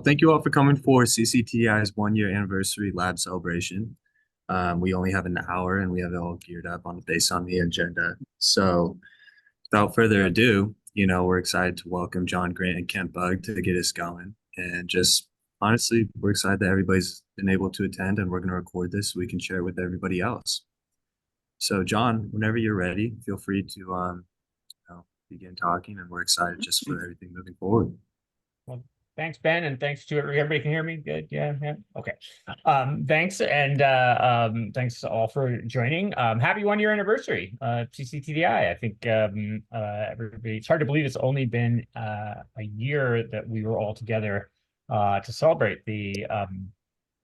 Thank you all for coming for cc-TDI's 1 year anniversary lab celebration. We only have an hour and we have it all geared up based on the agenda. So without further ado, we're excited to welcome John Grant and Kent Bugg to get us going. And just honestly, we're excited that everybody's been able to attend and we're going to record this so we can share it with everybody else. So John, whenever you're ready, feel free to begin talking, and we're excited just for everything moving forward. Well, thanks, Ben, and thanks to everybody. Can hear me? Good. Yeah. Okay. Thanks, and thanks all for joining. Happy 1 year anniversary, cc-TDI. I think everybody. It's hard to believe it's only been a year that we were all together to celebrate the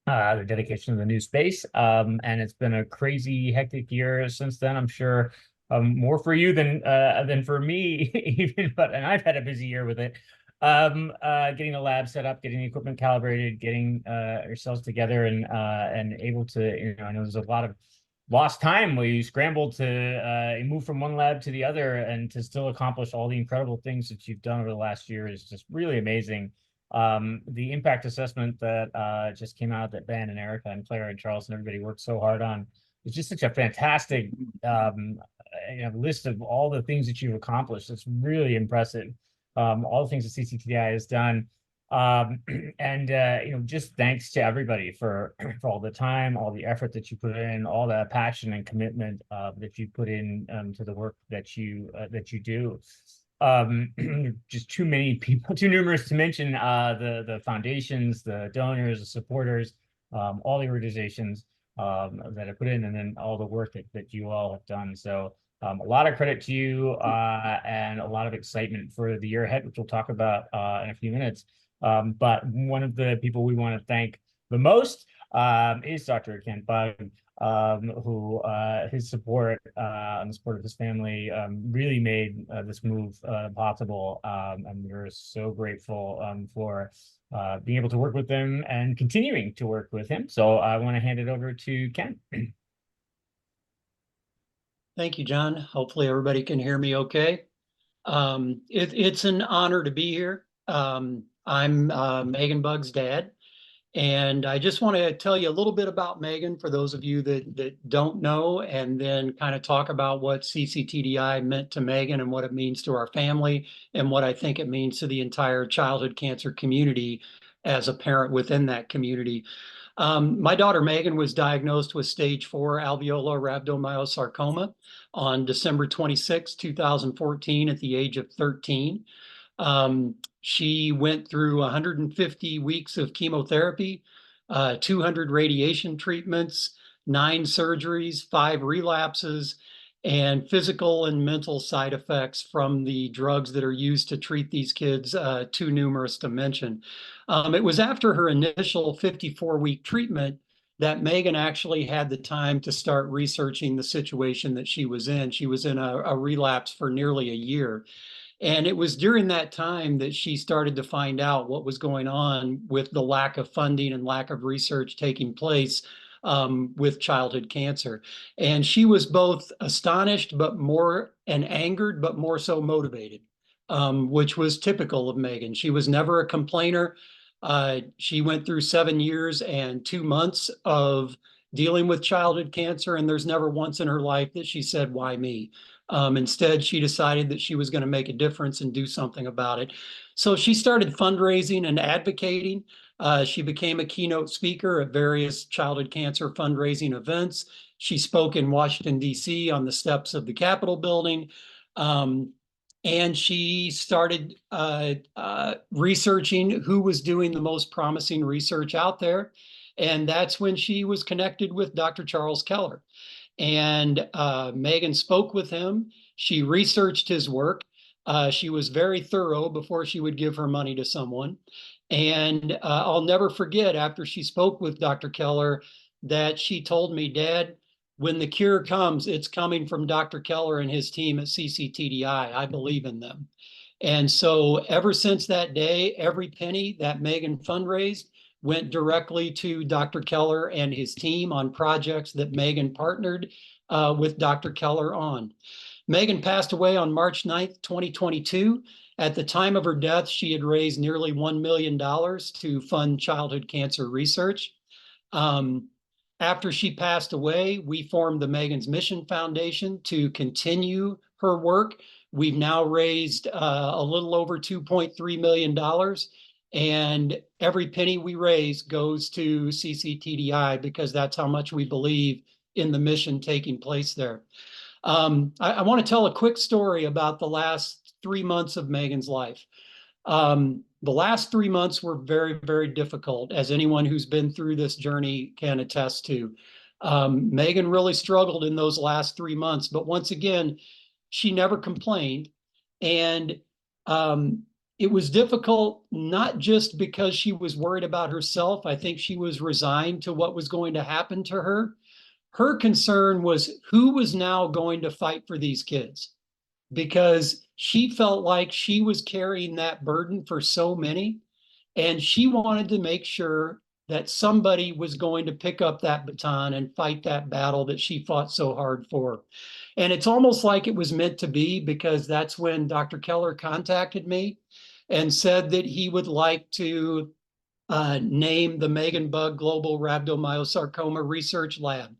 dedication of the new space. And it's been a crazy, hectic year since then. I'm sure more for you than for me, even. And I've had a busy year with it. Getting the lab set up, getting the equipment calibrated, getting ourselves together, and able to, I know there's a lot of lost time. We scrambled to move from one lab to the other, and to still accomplish all the incredible things that you've done over the last year is just really amazing. The impact assessment that just came out that Ben and Erica and Claire and Charles and everybody worked so hard on is just such a fantastic list of all the things that you've accomplished. It's really impressive. All the things that cc-TDI has done. Just thanks to everybody for all the time, all the effort that you put in, all the passion and commitment that you put in to the work that you do. Just too many people, too numerous to mention. The foundations, the donors, the supporters, all the organizations that have put in, and then all the work that you all have done. So a lot of credit to you, and a lot of excitement for the year ahead, which we'll talk about in a few minutes. But one of the people we want to thank the most is Dr. Kent Bugg, who his support and the support of his family really made this move possible. And we're so grateful for being able to work with him and continuing to work with him. So I want to hand it over to Kent. Thank you, John. Hopefully everybody can hear me okay. It's an honor to be here. I'm Megan Bugg's dad, and I just want to tell you a little bit about Megan for those of you that don't know, and then kind of talk about what cc-TDI meant to Megan and what it means to our family, and what I think it means to the entire childhood cancer community as a parent within that community. My daughter Megan was diagnosed with stage 4 alveolar rhabdomyosarcoma on December 26, 2014 at the age of 13. She went through 150 weeks of chemotherapy, 200 radiation treatments, 9 surgeries, 5 relapses, and physical and mental side effects from the drugs that are used to treat these kids, too numerous to mention. It was after her initial 54-week treatment that Megan actually had the time to start researching the situation that she was in. She was in a relapse for nearly a year. And it was during that time that she started to find out what was going on with the lack of funding and lack of research taking place with childhood cancer. And she was both astonished, and angered, but more so motivated, which was typical of Megan. She was never a complainer. She went through 7 years and 2 months of dealing with childhood cancer, and there's never once in her life that she said, "Why me?" Instead, she decided that she was going to make a difference and do something about it. So she started fundraising and advocating. She became a keynote speaker at various childhood cancer fundraising events. She spoke in Washington, D.C. on the steps of the Capitol building. And she started researching who was doing the most promising research out there. And that's when she was connected with Dr. Charles Keller. And Megan spoke with him. She researched his work. She was very thorough before she would give her money to someone. And I'll never forget, after she spoke with Dr. Keller, that she told me, "Dad, when the cure comes, it's coming from Dr. Keller and his team at cc-TDI. I believe in them." And so ever since that day, every penny that Megan fundraised went directly to Dr. Keller and his team on projects that Megan partnered with Dr. Keller on. Megan passed away on March 9th, 2022, At the time of her death, she had raised nearly $1 million to fund childhood cancer research. After she passed away, we formed the Megan's Mission Foundation to continue her work. We've now raised a little over $2.3 million, and every penny we raise goes to cc-TDI because that's how much we believe in the mission taking place there. I want to tell a quick story about the last 3 months of Megan's life. The last 3 months were very, very difficult, as anyone who's been through this journey can attest to. Megan really struggled in those last 3 months, but once again, she never complained. And it was difficult, not just because she was worried about herself. I think she was resigned to what was going to happen to her. Her concern was who was now going to fight for these kids, because she felt like she was carrying that burden for so many, and she wanted to make sure that somebody was going to pick up that baton and fight that battle that she fought so hard for. And it's almost like it was meant to be, because that's when Dr. Keller contacted me and said that he would like to name the Megan Bugg Global Rhabdomyosarcoma Research Lab.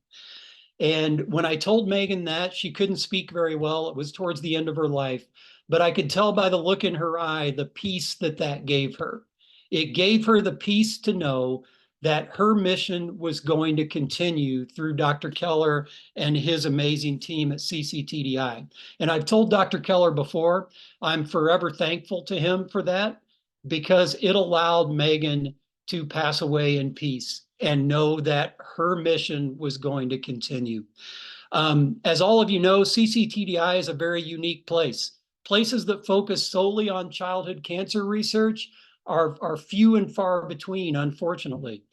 And when I told Megan that, she couldn't speak very well. It was towards the end of her life, but I could tell by the look in her eye, the peace that that gave her. It gave her the peace to know that her mission was going to continue through Dr. Keller and his amazing team at cc-TDI. And I've told Dr. Keller before, I'm forever thankful to him for that, because it allowed Megan to pass away in peace and know that her mission was going to continue. As all of you know, cc-TDI is a very unique place. Places that focus solely on childhood cancer research are few and far between, unfortunately.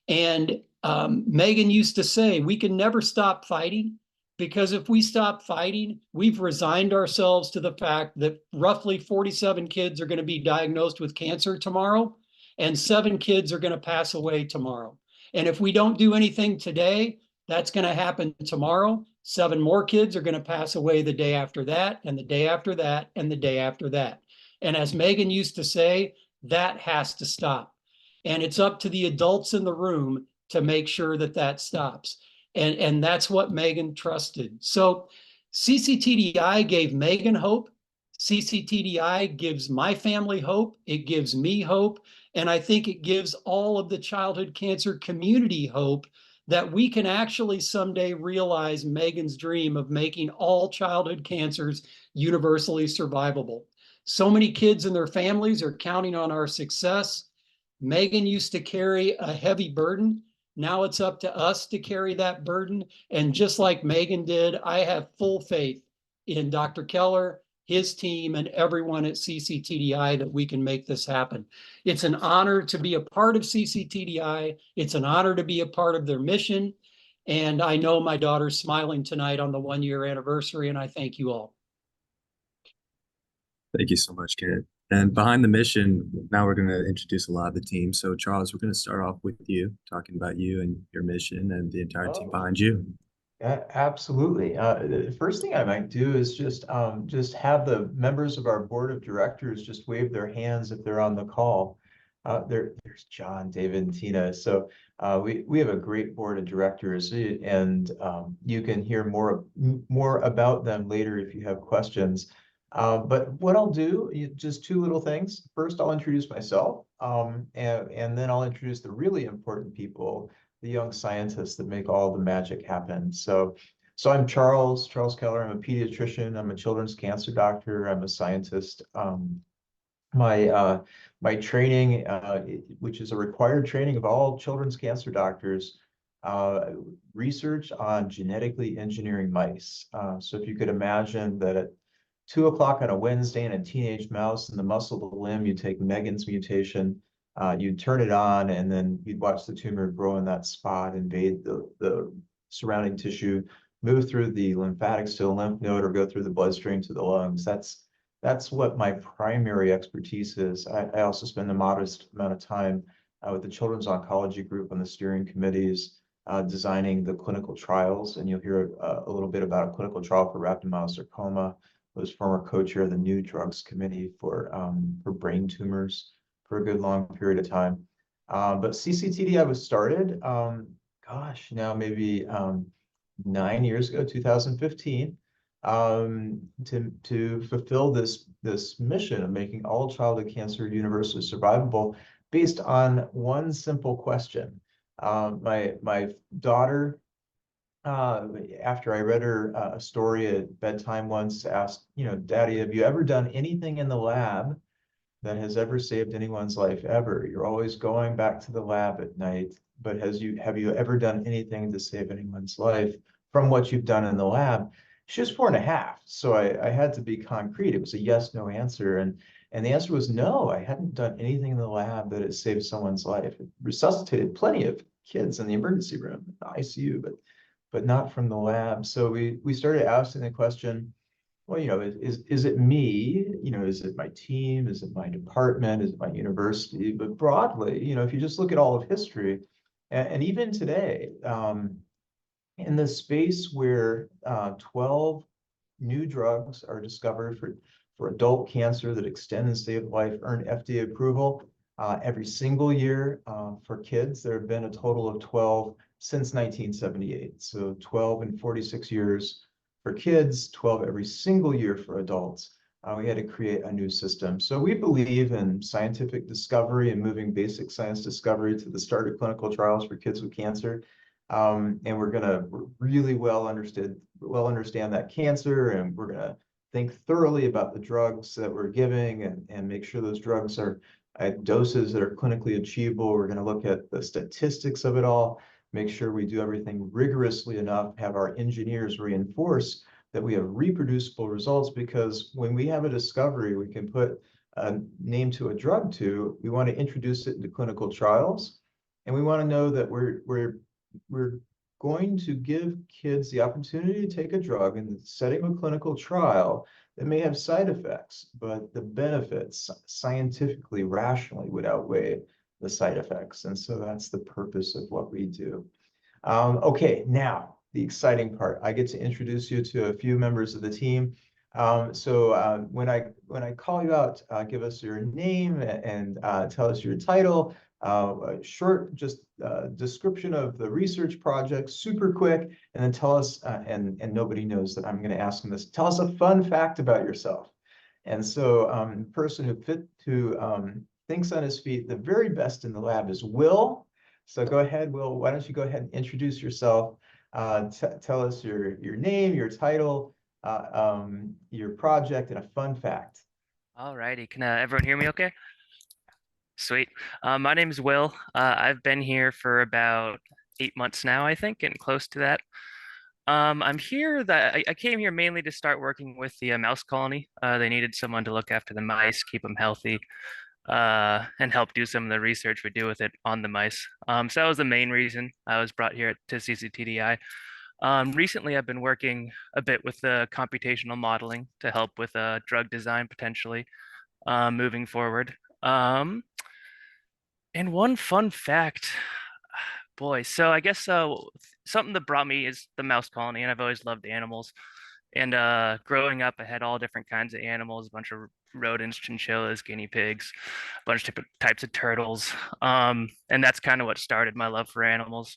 And Megan used to say, we can never stop fighting, because if we stop fighting, we've resigned ourselves to the fact that roughly 47 kids are going to be diagnosed with cancer tomorrow, and 7 kids are going to pass away tomorrow. And if we don't do anything today, that's going to happen tomorrow. 7 more kids are going to pass away the day after that, and the day after that, and the day after that. And as Megan used to say, that has to stop. And it's up to the adults in the room to make sure that that stops. And that's what Megan trusted. So cc-TDI gave Megan hope. cc-TDI gives my family hope. It gives me hope. And I think it gives all of the childhood cancer community hope that we can actually someday realize Megan's dream of making all childhood cancers universally survivable. So many kids and their families are counting on our success. Megan used to carry a heavy burden. Now it's up to us to carry that burden. And just like Megan did, I have full faith in Dr. Keller, his team, and everyone at cc-TDI that we can make this happen. It's an honor to be a part of cc-TDI. It's an honor to be a part of their mission. And I know my daughter's smiling tonight on the 1-year anniversary, and I thank you all. Thank you so much, Kenneth. And behind the mission, now we're going to introduce a lot of the team. So Charles, we're going to start off with you, talking about you and your mission and the entire team behind you. Absolutely. The first thing I might do is just have the members of our board of directors just wave their hands if they're on the call. There's John, David, and Tina. So we have a great board of directors, and you can hear more about them later if you have questions. But what I'll do, just 2 little things. First, I'll introduce myself, and then I'll introduce the really important people, the young scientists that make all the magic happen. So I'm Charles Keller. I'm a pediatrician. I'm a children's cancer doctor. I'm a scientist. My training, which is a required training of all children's cancer doctors, research on genetically engineering mice. So if you could imagine that at 2 o'clock on a Wednesday in a teenage mouse in the muscle of the limb, you take Megan's mutation, you'd turn it on, and then you'd watch the tumor grow in that spot, invade the surrounding tissue, move through the lymphatics to the lymph node, or go through the bloodstream to the lungs. That's what my primary expertise is. I also spend a modest amount of time with the Children's Oncology Group on the steering committees, designing the clinical trials, and you'll hear a little bit about a clinical trial for rhabdomyosarcoma. was former co-chair of the New Drugs Committee for brain tumors for a good long period of time. But cc-TDI was started, gosh, now maybe 9 years ago, 2015, to fulfill this mission of making all childhood cancer universally survivable based on one simple question. My daughter, after I read her a story at bedtime once, asked, Daddy, have you ever done anything in the lab that has ever saved anyone's life ever? You're always going back to the lab at night, but have you ever done anything to save anyone's life from what you've done in the lab? She was 4.5, so I had to be concrete. It was a yes, no answer, and the answer was no. I hadn't done anything in the lab that has saved someone's life. It resuscitated plenty of kids in the emergency room, the ICU, but not from the lab. So we started asking the question, well, is it me? Is it my team? Is it my department? Is it my university? But broadly, if you just look at all of history, and even today, in the space where 12 new drugs are discovered for adult cancer that extend and save life, earn FDA approval every single year. For kids, there have been a total of 12 since 1978. So 12 in 46 years for kids, 12 every single year for adults. We had to create a new system. So we believe in scientific discovery and moving basic science discovery to the start of clinical trials for kids with cancer. And we're going to really well understand that cancer, and we're going to think thoroughly about the drugs that we're giving and make sure those drugs are at doses that are clinically achievable. We're going to look at the statistics of it all, make sure we do everything rigorously enough, have our engineers reinforce that we have reproducible results, because when we have a discovery we can put a name to a drug to, we want to introduce it into clinical trials, and we want to know that we're going to give kids the opportunity to take a drug in the setting of a clinical trial that may have side effects, but the benefits scientifically, rationally would outweigh the side effects. And so that's the purpose of what we do. Okay, now the exciting part. I get to introduce you to a few members of the team. So when I call you out, give us your name and tell us your title, a short description of the research project, super quick, and then tell us, and nobody knows that I'm going to ask them this, tell us a fun fact about yourself. And so person who thinks on his feet, the very best in the lab is Will. So go ahead, Will, why don't you go ahead and introduce yourself. Tell us your name, your title, your project, and a fun fact. All righty. Can everyone hear me okay? Sweet. My name is Will. I've been here for about 8 months now, I think, getting close to that. I'm here I came here mainly to start working with the mouse colony. They needed someone to look after the mice, keep them healthy, and help do some of the research we do with it on the mice. So that was the main reason I was brought here to cc-TDI. Recently, I've been working a bit with the computational modeling to help with drug design potentially moving forward. And one fun fact, boy, so I guess something that brought me is the mouse colony, and I've always loved animals. And growing up, I had all different kinds of animals, a bunch of rodents, chinchillas, guinea pigs, a bunch of types of turtles. And that's kind of what started my love for animals.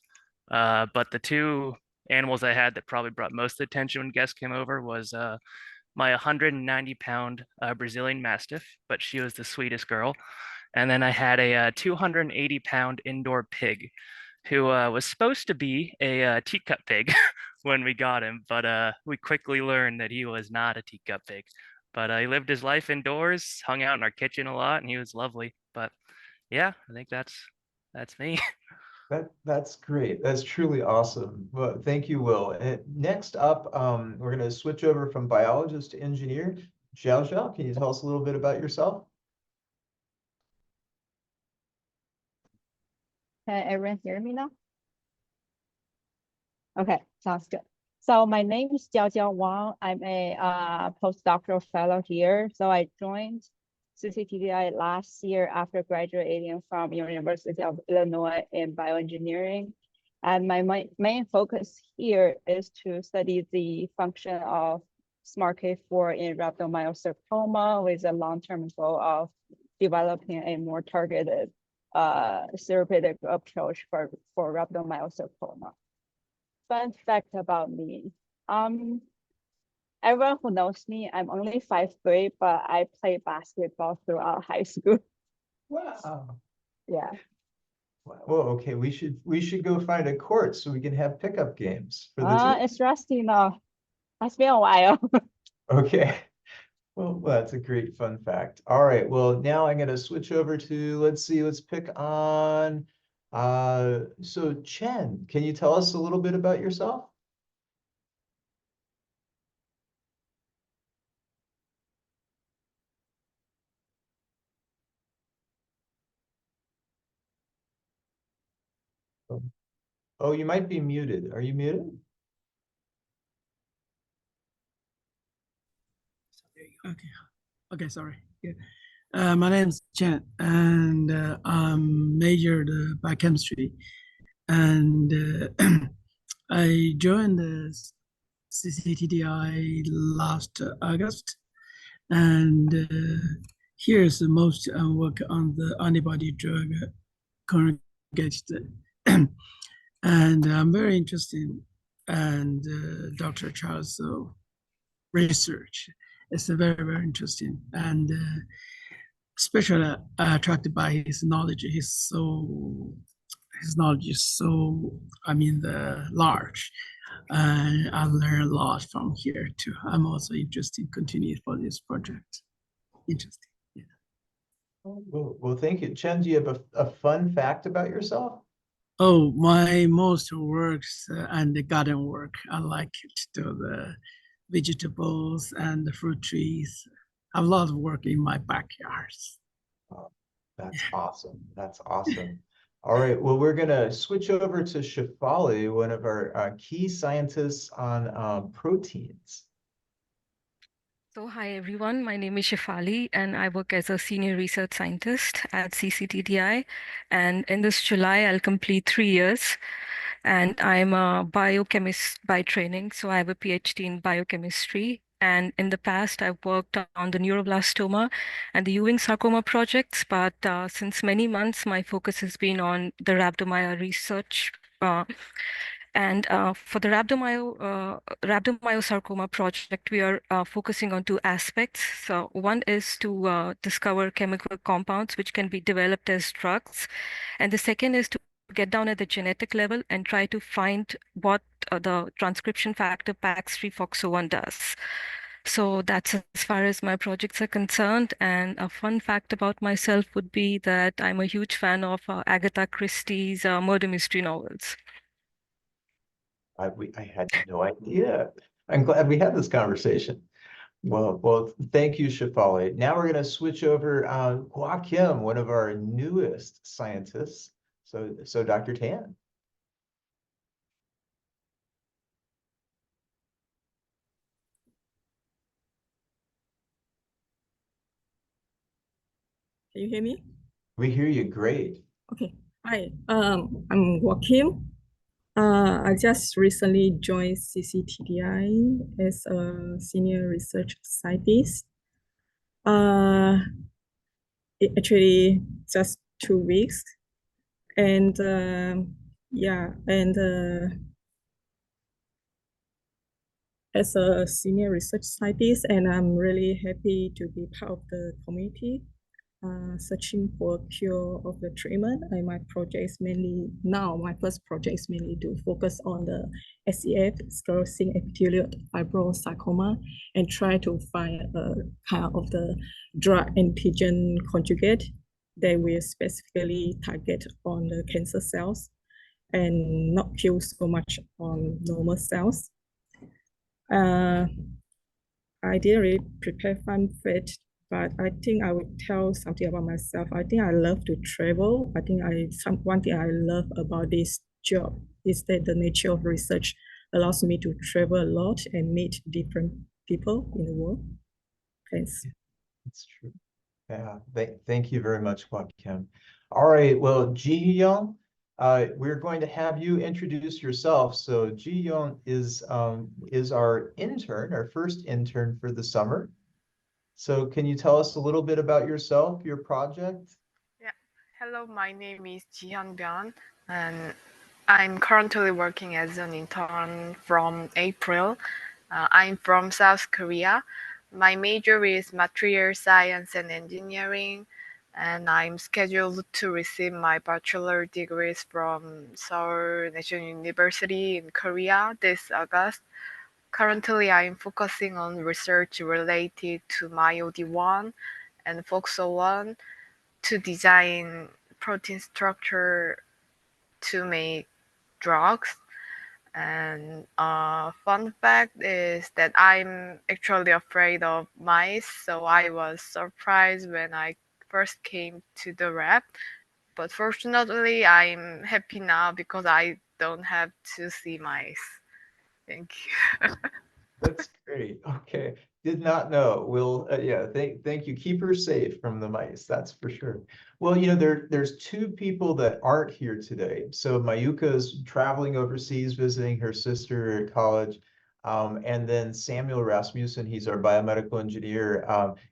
But the two animals I had that probably brought most of the attention when guests came over was my 190-pound Brazilian Mastiff, but she was the sweetest girl. And then I had a 280-pound indoor pig who was supposed to be a teacup pig when we got him, but we quickly learned that he was not a teacup pig. But he lived his life indoors, hung out in our kitchen a lot, and he was lovely. But yeah, I think that's me. That's great. That's truly awesome. Well, thank you, Will. And next up, we're going to switch over from biologist to engineer. Xiao, can you tell us a little bit about yourself? Can everyone hear me now? Okay, sounds good. So my name is Jiao Wang. I'm a postdoctoral fellow here. So I joined cc-TDI last year after graduating from University of Illinois in bioengineering. And my main focus here is to study the function of SMARCA4 in rhabdomyosarcoma with a long-term goal of developing a more targeted therapeutic approach for rhabdomyosarcoma. Fun fact about me. Everyone who knows me, I'm only 5'3", but I played basketball throughout high school. Wow. Yeah. Well, okay, we should go find a court so we can have pickup games for the team. It's rusty now. It's been a while. Okay. Well, that's a great fun fact. All right. Well, now I'm gonna switch over to, let's see, let's pick on so Chen, can you tell us a little bit about yourself? Oh, you might be muted. Are you muted? Okay. Okay, sorry. Yeah. My name's Chen, and I'm majored biochemistry, and I joined the cc-TDI last August, and here's the most work on the antibody drug conjugate, and I'm very interested, and Dr. Charles' research. It's very interesting, and especially attracted by his knowledge. His knowledge is so, I mean, large. And I learned a lot from here too. I'm also interested in continuing for this project. Interesting. Yeah. Well, thank you. Chen, do you have a fun fact about yourself? Oh, my most works and the garden work. I like to do the vegetables and the fruit trees. I have a lot of work in my backyards. Oh, that's awesome. That's awesome. All right. Well, we're gonna switch over to Shefali, one of our key scientists on proteins. So hi everyone, my name is Shefali and I work as a senior research scientist at cc-TDI, and in this July I'll complete 3 years, and I'm a biochemist by training, so I have a PhD in biochemistry, and in the past I've worked on the neuroblastoma and the Ewing sarcoma projects, but since many months my focus has been on the rhabdomyo research. And for the rhabdomyosarcoma project, we are focusing on two aspects. So one is to discover chemical compounds which can be developed as drugs. And the second is to get down at the genetic level and try to find what the transcription factor PAX3-FOXO1 does. So that's as far as my projects are concerned. And a fun fact about myself would be that I'm a huge fan of Agatha Christie's murder mystery novels. I had no idea. I'm glad we had this conversation. Well, thank you, Shefali. Now we're going to switch over Hua Kim, one of our newest scientists. So Dr. Tan. Can you hear me? We hear you great. Okay. Hi, I'm Joachim. I just recently joined cc-TDI as a senior research scientist. It actually just 2 weeks, and yeah, and as a senior research scientist, and I'm really happy to be part of the community searching for a cure of the treatment. And my project is mainly, now my first project is mainly to focus on the SEF, sclerosing epithelial fibrosarcoma, and try to find a kind of the drug antigen conjugate that will specifically target on the cancer cells and not kill so much on normal cells. I didn't really prepare fun fact, but I think I would tell something about myself. I think I love to travel. I think one thing I love about this job is that the nature of research allows me to travel a lot and meet different people in the world. Thanks. That's true. Yeah, thank you very much, Hua Kim. All right, well, Ji Young, we're going to have you introduce yourself. So Ji Young is our intern, our first intern for the summer. So can you tell us a little bit about yourself, your project? Yeah. Hello, my name is Jihyun Byun, and I'm currently working as an intern from April. I'm from South Korea. My major is material science and engineering, and I'm scheduled to receive my bachelor degrees from Seoul National University in Korea this August. Currently, I'm focusing on research related to MyOD1 and FOXO1 to design protein structure to make drugs. And fun fact is that I'm actually afraid of mice, so I was surprised when I first came to the lab. But fortunately, I'm happy now because I don't have to see mice. Thank you. That's great. Okay. Did not know. We'll yeah, thank you. Keep her safe from the mice, that's for sure. Well, there's two people that aren't here today. So Mayuka's traveling overseas visiting her sister at college. And then Samuel Rasmussen, he's our biomedical engineer.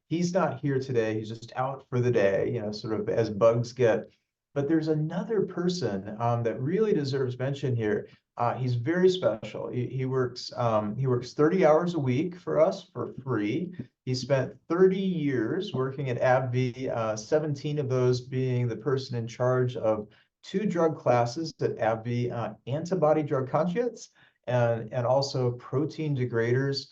He's not here today. He's just out for the day, sort of as bugs get. But there's another person that really deserves mention here. He's very special. He works 30 hours a week for us for free. He spent 30 years working at AbbVie, 17 of those being the person in charge of 2 drug classes at AbbVie, antibody drug conjugates and also protein degraders.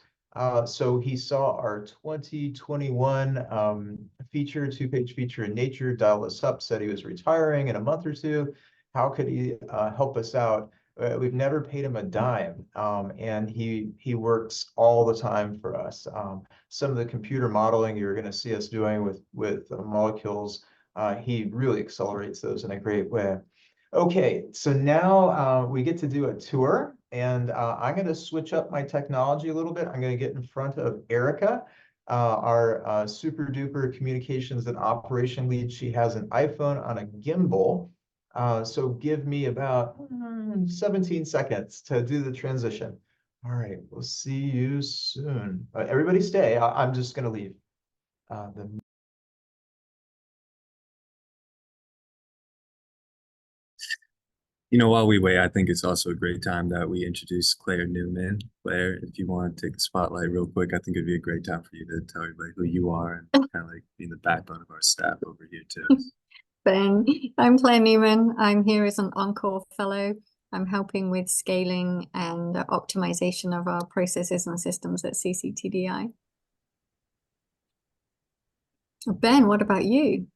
So he saw our 2021 feature, 2-page feature in Nature, dialed us up, said he was retiring in a month or two. How could he help us out? We've never paid him a dime, and he works all the time for us. Some of the computer modeling you're going to see us doing with molecules, he really accelerates those in a great way. Okay, so now we get to do a tour, and I'm going to switch up my technology a little bit. I'm going to get in front of Erica, our super duper communications and operation lead. She has an iPhone on a gimbal. So give me about 17 seconds to do the transition. All right, we'll see you soon. Everybody stay. I'm just going to leave. While we wait, I think it's also a great time that we introduce Claire Newman. Claire, if you want to take the spotlight real quick, I think it'd be a great time for you to tell everybody who you are and kind of like being the backbone of our staff over here too. Ben, I'm Claire Newman. I'm here as an Encore Fellow. I'm helping with scaling and optimization of our processes and systems at cc-TDI. Ben, what about you?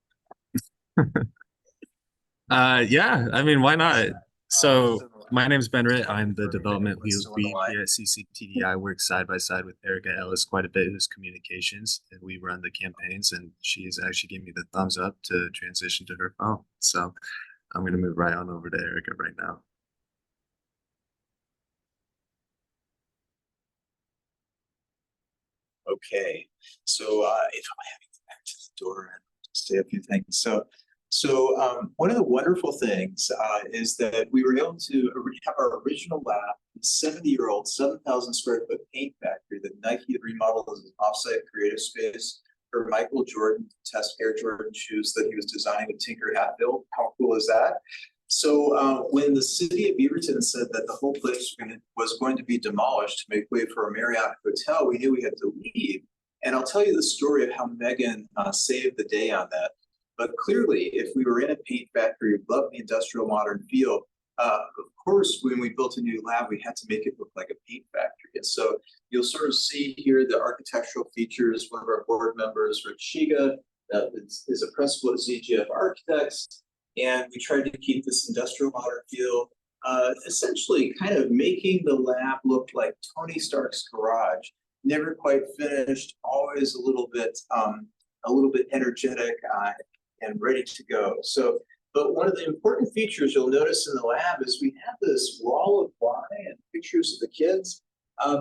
Yeah, I mean, why not? So my name is Ben Ritt. I'm the development lead here at cc-TDI. I work side by side with Erica Ellis quite a bit, who's communications, and we run the campaigns, and she's actually giving me the thumbs up to transition to her phone. So I'm going to move right on over to Erica right now. Okay, so if I'm having to go back to the door and say a few things. So one of the wonderful things is that we were able to have our original lab, the 70-year-old, 7,000 square foot paint factory that Nike had remodeled as an offsite creative space for Michael Jordan to test Air Jordan shoes that he was designing with Tinker Hatfield. How cool is that? So when the city of Beaverton said that the whole place was going to be demolished to make way for a Marriott hotel, we knew we had to leave. And I'll tell you the story of how Megan saved the day on that. But clearly, if we were in a paint factory, we loved the industrial modern feel. Of course, when we built a new lab, we had to make it look like a paint factory. And so you'll sort of see here the architectural features. One of our board members, Rick Shiga, is a principal at ZGF Architects. And we tried to keep this industrial modern feel, essentially kind of making the lab look like Tony Stark's garage. Never quite finished, always a little bit energetic and ready to go. So, but one of the important features you'll notice in the lab is we have this wall of why and pictures of the kids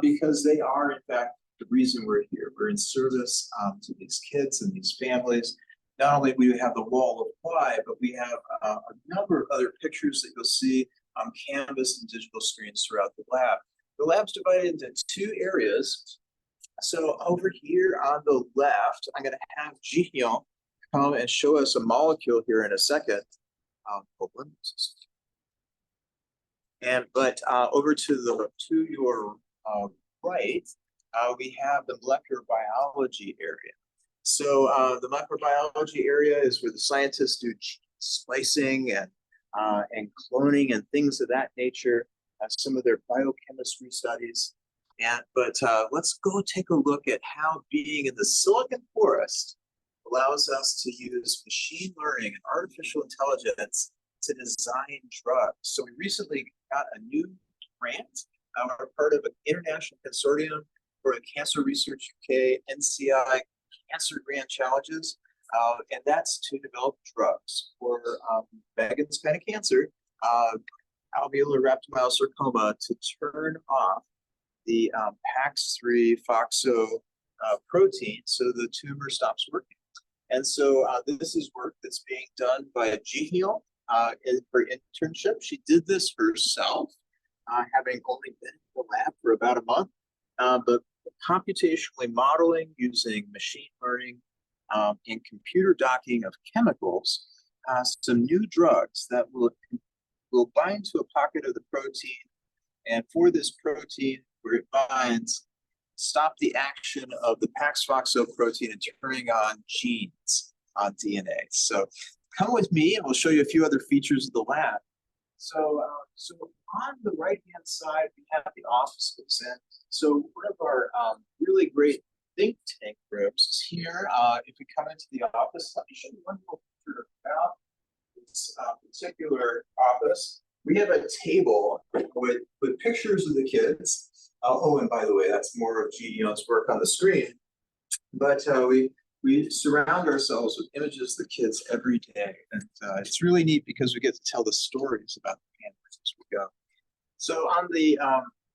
because they are, in fact, the reason we're here. We're in service to these kids and these families. not only we have the wall of why, but we have a number of other pictures that you'll see on canvas and digital screens throughout the lab. The lab's divided into two areas. So over here on the left, I'm going to have Jihyun come and show us a molecule here in a second. But over to your right, we have the molecular biology area. So the molecular biology area is where the scientists do splicing and cloning and things of that nature, some of their biochemistry studies. But let's go take a look at how being in the silicon forest allows us to use machine learning and artificial intelligence to design drugs. So we recently got a new grant. We're part of an international consortium for the Cancer Research UK NCI Cancer Grant Challenges, and that's to develop drugs for Megan's kind of cancer, alveolar rhabdomyosarcoma, to turn off the PAX3 FOXO protein so the tumor stops working. And so this is work that's being done by Jihyun in her internship. She did this herself, having only been in the lab for about a month, but computationally modeling using machine learning and computer docking of chemicals, some new drugs that will bind to a pocket of the protein, and for this protein, where it binds, stop the action of the PAX-FOXO protein and turning on genes on DNA. So come with me and we'll show you a few other features of the lab. So on the right-hand side, we have the offices. And so one of our really great think tank groups is here. If we come into the office, let me show you one more picture about this particular office. We have a table with pictures of the kids. Oh, and by the way, that's more of Jihyun's work on the screen. But we surround ourselves with images of the kids every day. And it's really neat because we get to tell the stories about the campus as we go. So on the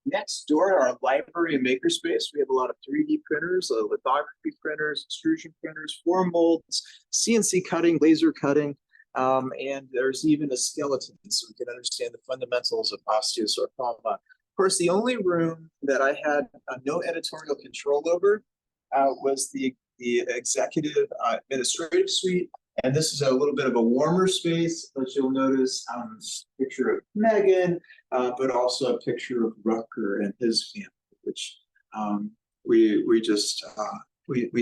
next door, our library and makerspace, we have a lot of 3D printers, lithography printers, extrusion printers, form molds, CNC cutting, laser cutting, and there's even a skeleton so we can understand the fundamentals of osteosarcoma. Of course, the only room that I had no editorial control over was the executive administrative suite. And this is a little bit of a warmer space, but you'll notice a picture of Megan, but also a picture of Rucker and his family, which we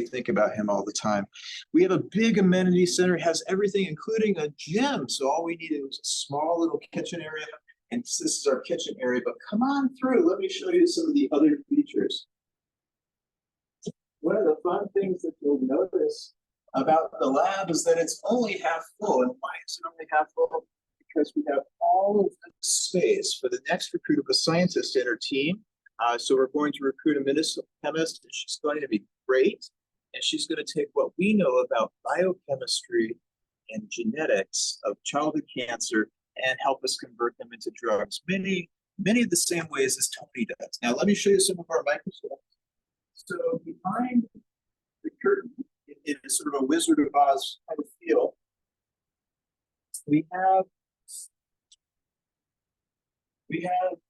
think about him all the time. We have a big amenity center. It has everything, including a gym. So all we needed was a small little kitchen area. And this is our kitchen area, but come on through. Let me show you some of the other features. One of the fun things that you'll notice about the lab is that it's only half full. And why is it only half full? Because we have all of the space for the next recruit of a scientist in our team. So we're going to recruit a medicinal chemist, and she's going to be great. And she's going to take what we know about biochemistry and genetics of childhood cancer and help us convert them into drugs, many of the same ways as Tony does. Now, let me show you some of our microscopes. So behind the curtain, in sort of a Wizard of Oz kind of feel, we have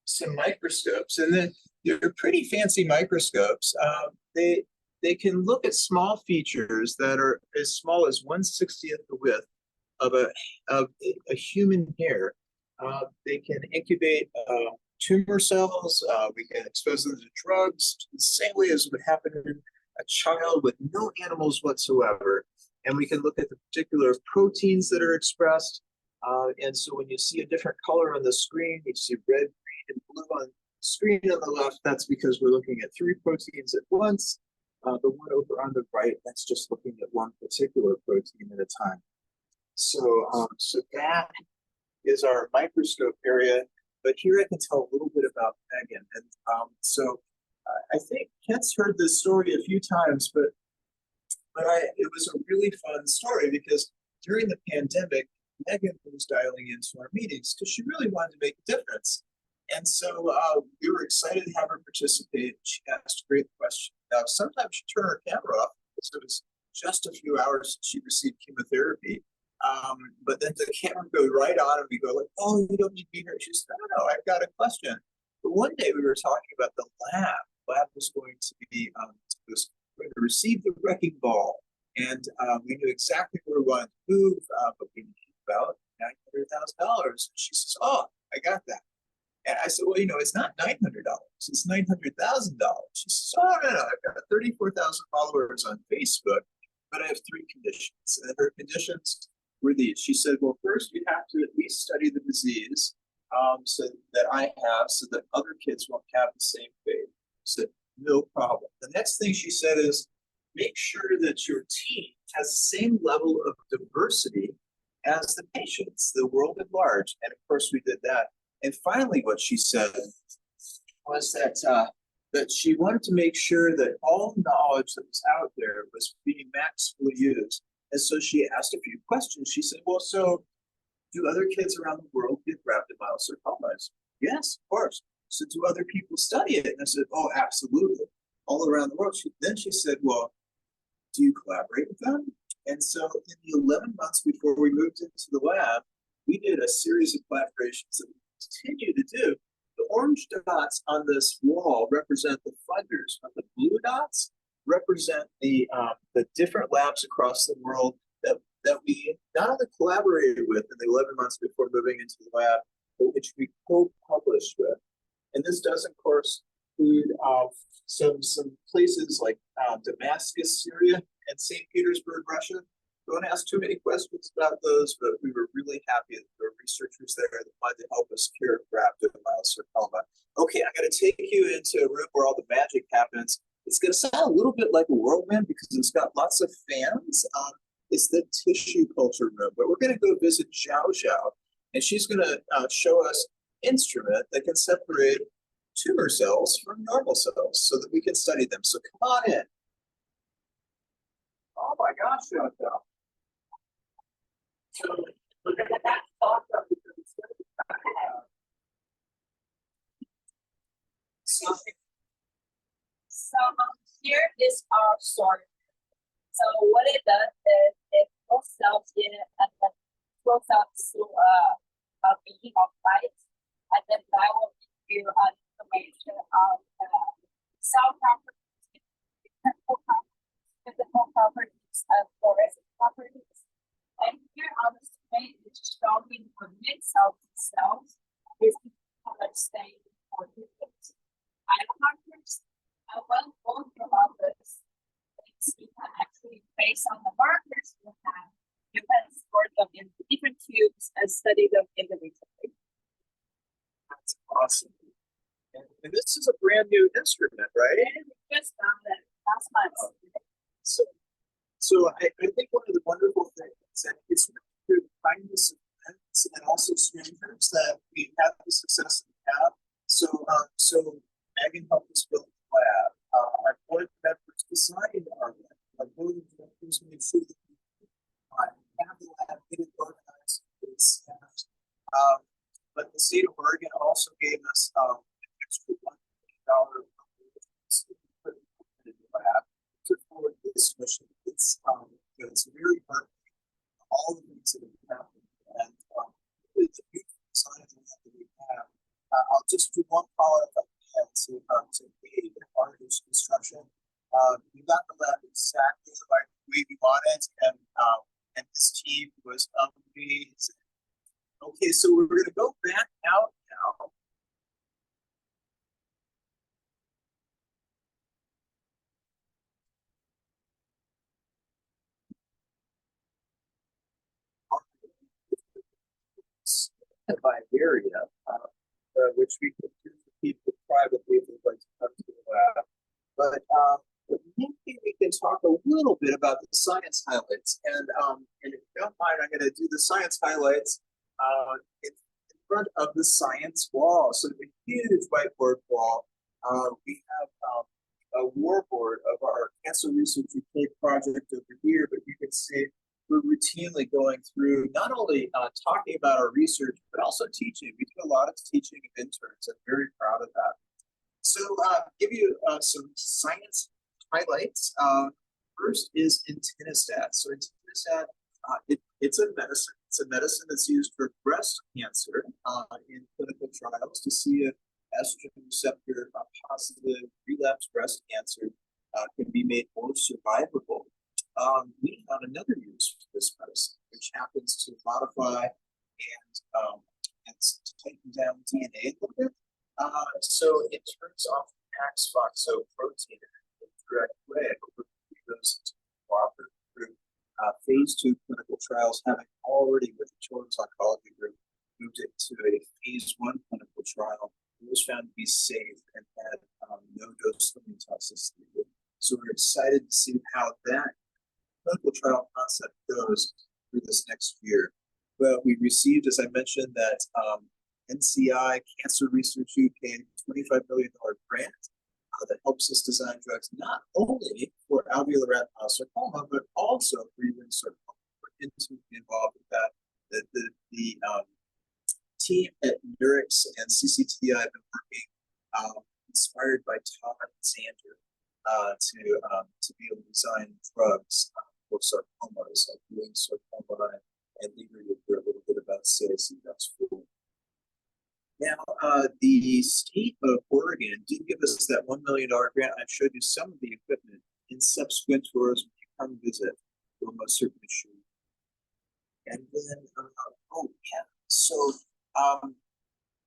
some microscopes, and then they're pretty fancy microscopes. They can look at small features that are as small as 1/60th the width of a human hair. They can incubate tumor cells. We can expose them to drugs the same way as would happen in a child with no animals whatsoever. And we can look at the particular proteins that are expressed. And so when you see a different color on the screen, you see red, green, and blue on the screen on the left, that's because we're looking at 3 proteins at once. The one over on the right, that's just looking at one particular protein at a time. So that is our microscope area. But here I can tell a little bit about Megan. And I think Kent's heard this story a few times, but it was a really fun story because during the pandemic, Megan was dialing into our meetings because she really wanted to make a difference. And so we were excited to have her participate. She asked a great question. Now, sometimes she turned her camera off, so it was just a few hours since she received chemotherapy. But then the camera goes right on and we go like, oh, you don't need to be here. She said, no, I've got a question. But one day we were talking about the lab. The lab was going to be was going to receive the wrecking ball. And we knew exactly where we wanted to move, but we needed about $900,000. And she says, oh, I got that. And I said, well, it's not $900. It's $900,000. She says, oh, no, I've got 34,000 followers on Facebook, but I have 3 conditions. And her conditions were these. She said, well, first you have to at least study the disease so that I have, so that other kids won't have the same fate. I said, no problem. The next thing she said is, make sure that your team has the same level of diversity as the patients, the world at large. And of course we did that. And finally, what she said was that she wanted to make sure that all knowledge that was out there was being maximally used. And so she asked a few questions. She said, well, so do other kids around the world get rhabdomyosarcomas? Yes, of course. So do other people study it? And I said, oh, absolutely. All around the world. Then she said, well, do you collaborate with them? And so in the 11 months before we moved into the lab, we did a series of collaborations that we continue to do. The orange dots on this wall represent the funders, but the blue dots represent the different labs across the world that we not only collaborated with in the 11 months before moving into the lab, but which we co-published with. And this does, of course, include some places like Damascus, Syria, and St. Petersburg, Russia. Don't ask too many questions about those, but we were really happy that there were researchers there that wanted to help us cure rhabdomyosarcoma. Okay, I'm going to take you into a room where all the magic happens. It's going to sound a little bit like a whirlwind because it's got lots of fans. It's the tissue culture room, but we're going to go visit Xiao Xiao, and she's going to show us an instrument that can separate tumor cells from normal cells so that we can study them. So come on in. Oh my gosh, Xiao Xiao. So we're going to have to talk about it. So here is our sorter. So what it does is it pulls cells in and then pulls out to a beam of light, and then that will give you information on cell properties, physical properties, and fluorescent properties. And here on the screen is showing the mix of cells with color stain or different biomarkers. And when going through all this, you can actually, based on the markers you have, you can store them in different tubes and study them individually. That's awesome. And this is a brand new instrument, right? And we just found it last month. So I think one of the wonderful things, and it's through the kindness of friends and also strangers that we have the success that we have. So Megan helped us build the lab. Our board members designed our lab. Our board of directors made sure that we have the lab, get it organized, get it staffed. But the state of Oregon also gave us an extra $1 million lab to forward this mission. It's very hard. All the things that have happened, and it's a beautiful science that we have. I'll just do one call out to aid in our construction. We got the lab exactly like we wanted, and this team was amazing. Okay, so we're going to go back out now. By area, which we can do for people privately if they'd like to come to the lab. But maybe we can talk a little bit about the science highlights. And if you don't mind, I'm going to do the science highlights in front of the science wall. So the huge whiteboard wall. We have a warboard of our Cancer Research UK project over here, but you can see we're routinely going through not only talking about our research, but also teaching. We do a lot of teaching of interns. I'm very proud of that. So give you some science highlights. first is entinostat. So entinostat, it's a medicine. It's a medicine that's used for breast cancer in clinical trials to see if estrogen receptor positive relapse breast cancer can be made more survivable. We found another use for this medicine, which happens to modify and to tighten down DNA a little bit. So it turns off PAX-FOXO protein in an indirect way. Those cooperative through phase 2 clinical trials, having already with the Children's Oncology Group moved it to a phase 1 clinical trial. It was found to be safe and had no dose-limiting toxicity. So we're excited to see how that clinical trial concept goes through this next year. Well, we received, as I mentioned, that NCI Cancer Research UK $25 million grant that helps us design drugs not only for alveolar adenocarcinoma, but also for even sarcoma. We're intimately involved with that. The team at Nurix and cc-TDI have been working, inspired by Todd and Xander, to be able to design drugs for sarcomas, like doing sarcoma and Libra. You'll hear a little bit about CIC. That's cool. Now, the state of Oregon did give us that $1 million grant. I've showed you some of the equipment in subsequent tours. When you come visit, we'll most certainly show you. And then, oh yeah, so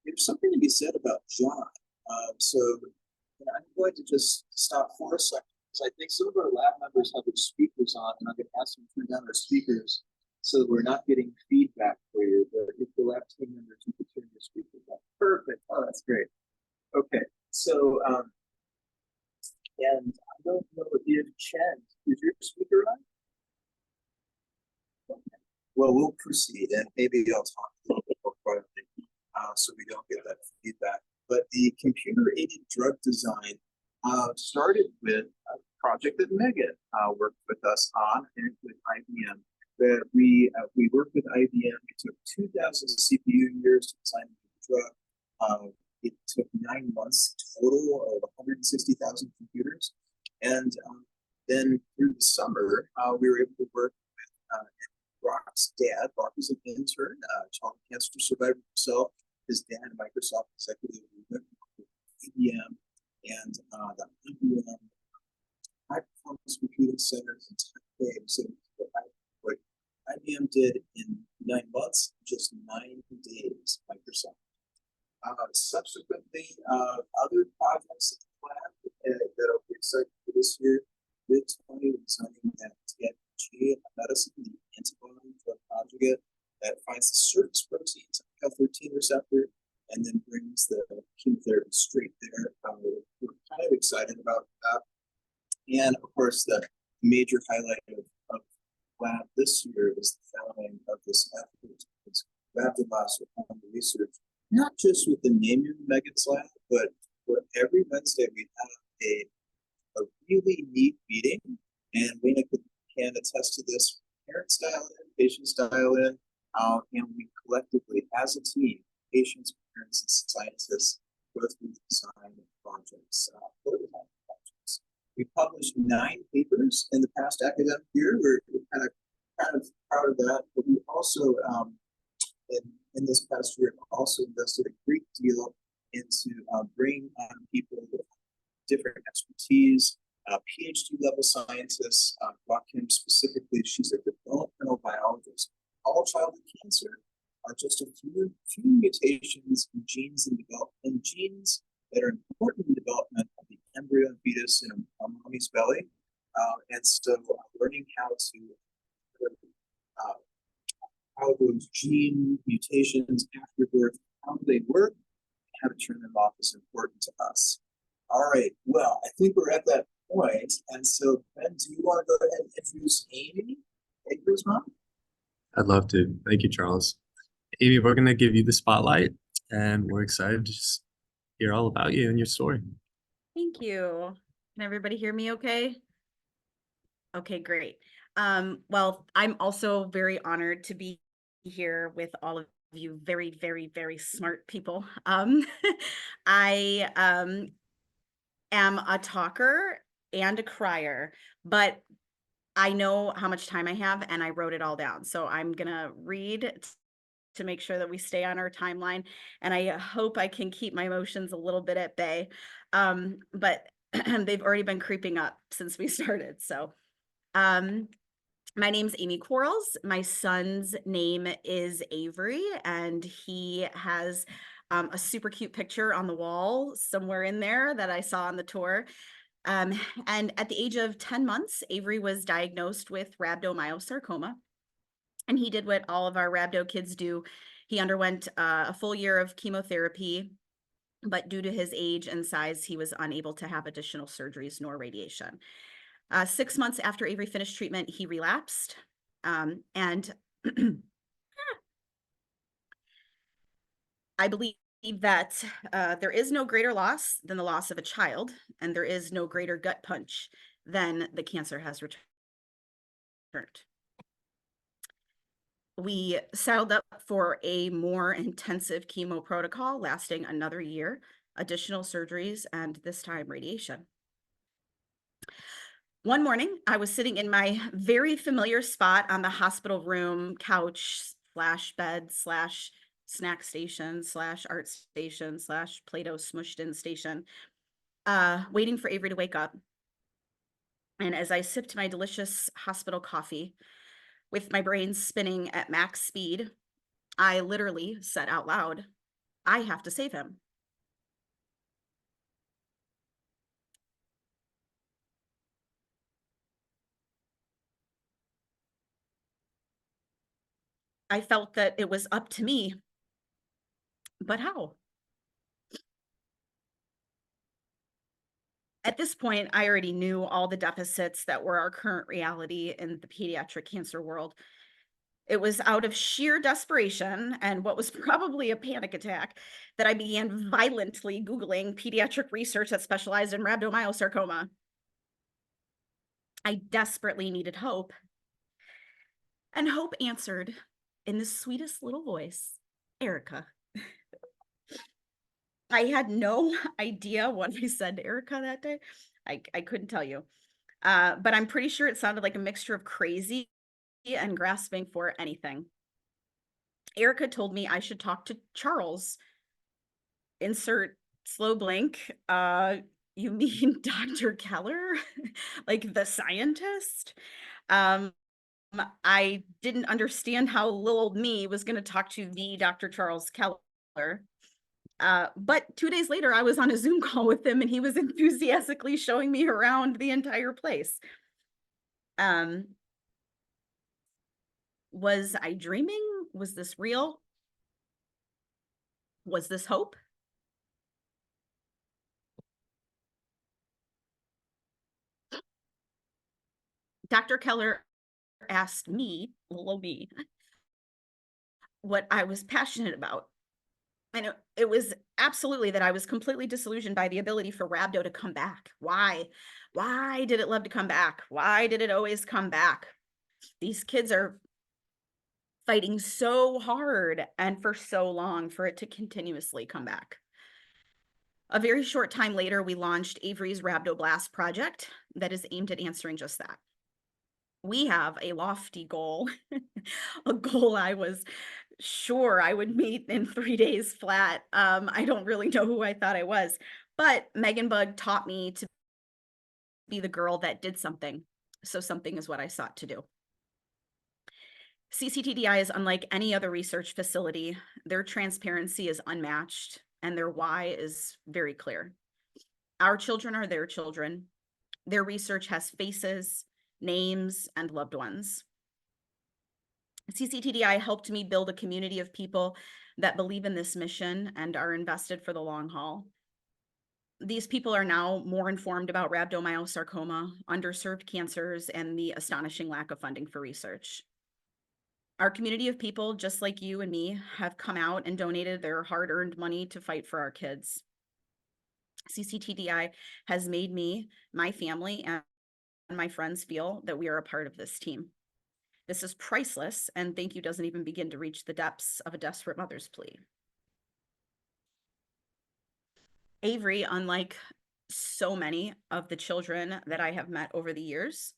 there's something to be said about John. So I'm going to just stop for a second, because I think some of our lab members have their speakers on, and I'm going to ask them to turn down their speakers so that we're not getting feedback for you. But if the lab team members, you could turn your speakers on. Perfect. Oh, that's great. Okay. So, and I don't know if Chen, is your speaker on? Okay. Well, we'll proceed, and maybe I'll talk a little bit more quietly so we don't get that feedback. But the computer-aided drug design started with a project that Megan worked with us on, and with IBM. That we worked with IBM. It took 2,000 CPU years to design the drug. It took 9 months total of 160,000 computers, and then through the summer we were able to work with Brock's dad. Brock was an intern, child cancer survivor himself. His dad, Microsoft executive, IBM, and the IBM high performance computing centers and tech games. What IBM did in 9 months, just 9 days, Microsoft. Subsequently, other projects in the lab that will be excited for this year, with Tony designing that TNG medicine, the antibody drug conjugate that finds the surface proteins of the IL-13 receptor and then brings the chemotherapy straight there. We're kind of excited about that. And of course, the major highlight of lab this year is the founding of this effort. It's Rapid Master Research, not just with the name of Megan's lab, but every Wednesday we have a really neat meeting, and Lena can attest to this. Parents dial in, patients dial in, and we collectively, as a team, patients, parents, and scientists, go through the design projects, prototype projects. We published 9 papers in the past academic year. We're kind of proud of that, but we also, in this past year, also invested a great deal into bringing on people with different expertise, PhD level scientists. Kim specifically, she's a developmental biologist. All childhood cancer are just a few mutations in genes and genes that are important in development of the embryo and fetus in a mommy's belly. And so learning how those gene mutations after birth, how they work, how to turn them off is important to us. All right, well, I think we're at that point. And so, Ben, do you want to go ahead and introduce Amy, Edgar's mom? I'd love to. Thank you, Charles. Amy, we're going to give you the spotlight, and we're excited to just hear all about you and your story. Thank you. Can everybody hear me okay? Okay, great. Well, I'm also very honored to be here with all of you very, very, very smart people. I am a talker and a crier, but I know how much time I have and I wrote it all down. So I'm gonna read to make sure that we stay on our timeline. And I hope I can keep my emotions a little bit at bay. But they've already been creeping up since we started. So my name's Amy Quarles. My son's name is Avery, and he has a super cute picture on the wall somewhere in there that I saw on the tour. And at the age of 10 months, Avery was diagnosed with rhabdomyosarcoma. And he did what all of our rhabdo kids do. He underwent a full year of chemotherapy, but due to his age and size, he was unable to have additional surgeries nor radiation. 6 months after Avery finished treatment, he relapsed. And I believe that there is no greater loss than the loss of a child, and there is no greater gut punch than the cancer has returned. We settled up for a more intensive chemo protocol lasting another year, additional surgeries, and this time radiation. One morning, I was sitting in my very familiar spot on the hospital room couch / bed / snack station / art station / Play-Doh smushed in station, waiting for Avery to wake up. And as I sipped my delicious hospital coffee, with my brain spinning at max speed, I literally said out loud, I have to save him. I felt that it was up to me, but how? At this point, I already knew all the deficits that were our current reality in the pediatric cancer world. It was out of sheer desperation and what was probably a panic attack that I began violently Googling pediatric research that specialized in rhabdomyosarcoma. I desperately needed hope. And hope answered in the sweetest little voice, Erica. I had no idea what I said to Erica that day. I couldn't tell you. But I'm pretty sure it sounded like a mixture of crazy and grasping for anything. Erica told me I should talk to Charles. Insert slow blink. You mean Dr. Keller? Like the scientist? I didn't understand how little old me was going to talk to the Dr. Charles Keller. But 2 days later, I was on a Zoom call with him and he was enthusiastically showing me around the entire place. Was I dreaming? Was this real? Was this hope? Dr. Keller asked me, little me, what I was passionate about. And it was absolutely that I was completely disillusioned by the ability for rhabdo to come back. Why? Why did it love to come back? Why did it always come back? These kids are fighting so hard and for so long for it to continuously come back. A very short time later, we launched Avery's Rhabdoblast project that is aimed at answering just that. We have a lofty goal, a goal I was sure I would meet in 3 days flat. I don't really know who I thought I was, but Megan Bugg taught me to be the girl that did something. So something is what I sought to do. cc-TDI is unlike any other research facility. Their transparency is unmatched and their why is very clear. Our children are their children. Their research has faces, names, and loved ones. cc-TDI helped me build a community of people that believe in this mission and are invested for the long haul. These people are now more informed about rhabdomyosarcoma, underserved cancers, and the astonishing lack of funding for research. Our community of people, just like you and me, have come out and donated their hard-earned money to fight for our kids. cc-TDI has made me, my family, and my friends feel that we are a part of this team. This is priceless, and thank you doesn't even begin to reach the depths of a desperate mother's plea. Avery, unlike so many of the children that I have met over the years,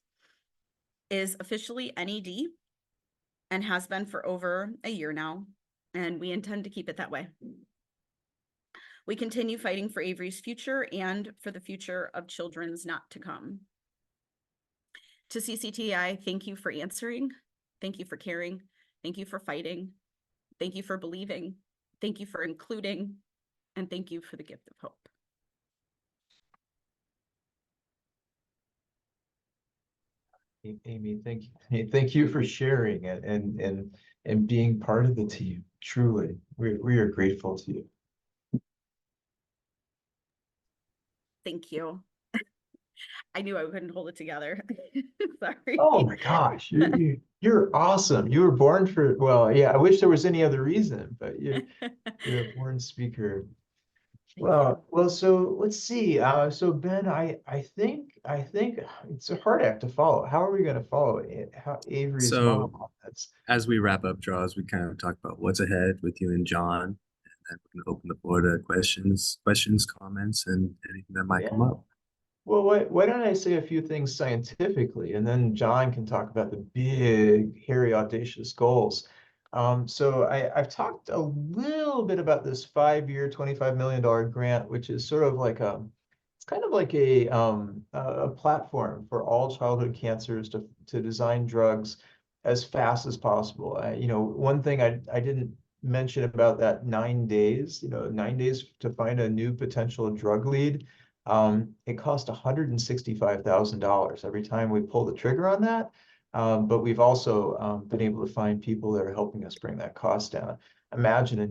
is officially NED and has been for over a year now, and we intend to keep it that way. We continue fighting for Avery's future and for the future of children's not to come. To cc-TDI, thank you for answering. Thank you for caring. Thank you for fighting. Thank you for believing. Thank you for including. And thank you for the gift of hope. Amy, thank you. Hey, thank you for sharing and being part of the team. Truly, we are grateful to you. Thank you. I knew I couldn't hold it together. Sorry. Oh my gosh, you're awesome. You were born for, well, yeah, I wish there was any other reason, but you're a born speaker. Well, so let's see. So Ben, I think it's a hard act to follow. How are we going to follow it? How Avery's So mom? That's as we wrap up, Charles, we kind of talk about what's ahead with you and John, and then we're going to open the floor to questions, comments, and anything that might come yeah. up. Well, why don't I say a few things scientifically, and then John can talk about the big, hairy, audacious goals. So I've talked a little bit about this 5-year, $25 million grant, which is sort of like it's kind of like a platform for all childhood cancers to design drugs as fast as possible. One thing I didn't mention about that 9 days, 9 days to find a new potential drug lead. It cost $165,000 every time we pull the trigger on that. But we've also been able to find people that are helping us bring that cost down. Imagine a